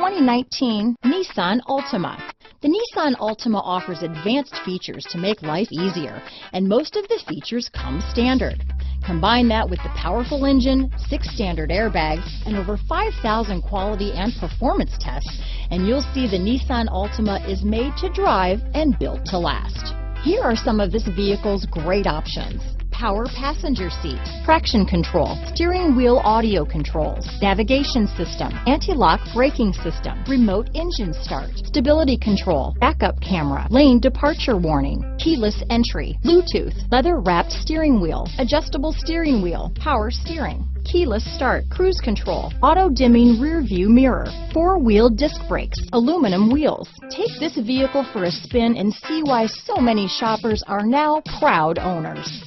2019 Nissan Altima. The Nissan Altima offers advanced features to make life easier, and most of the features come standard. Combine that with the powerful engine, 6 standard airbags, and over 5,000 quality and performance tests, and you'll see the Nissan Altima is made to drive and built to last. Here are some of this vehicle's great options: power passenger seat, traction control, steering wheel audio controls, navigation system, anti-lock braking system, remote engine start, stability control, backup camera, lane departure warning, keyless entry, Bluetooth, leather-wrapped steering wheel, adjustable steering wheel, power steering, keyless start, cruise control, auto-dimming rear view mirror, 4-wheel disc brakes, aluminum wheels. Take this vehicle for a spin and see why so many shoppers are now proud owners.